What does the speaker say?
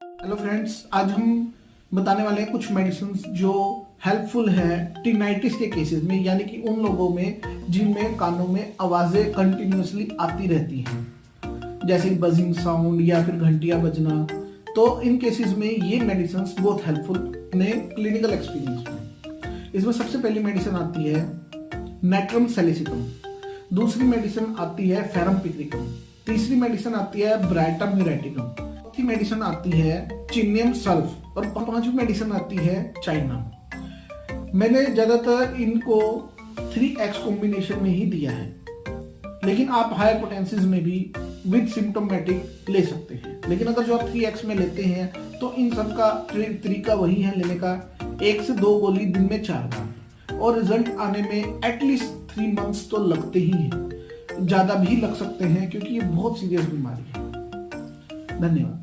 Hello friends, आज हम बताने वाले हैं कुछ मेडिसिन जो हेल्पफुल है टिनाइटिस के केसेस में, यानी कि उन लोगों में जिनमें कानों में आवाजें कंटिन्यूअसली आती रहती हैं, जैसे बजिंग साउंड या फिर घंटियां बजना। तो इन केसेस में ये मेडिसिन बहुत हेल्पफुल ने क्लिनिकल एक्सपीरियंस में। इसमें सबसे पहली मेडिसिन आती है नेट्रम सेलिसिकम, दूसरी मेडिसिन आती है फेरम पिक्रिकम, तीसरी मेडिसिन आती है ब्राइटम म्यूरेटिकम, चौथी मेडिसिन आती है चिनियम सल्फ और पांचवी मेडिसिन आती है चाइना। मैंने ज्यादातर इनको 3x कॉम्बिनेशन में ही दिया है, लेकिन आप हायर पोटेंसीज में भी विद सिम्टोमेटिक ले सकते हैं। लेकिन अगर जो आप 3x में लेते हैं तो इन सब का तरीका वही है लेने का, 1 से 2 गोली दिन में 4 बार, और रिजल्ट आने में एटलीस्ट 3 मंथ्स तो लगते ही हैं, ज्यादा भी लग सकते हैं क्योंकि ये बहुत सीरियस बीमारी है। धन्यवाद।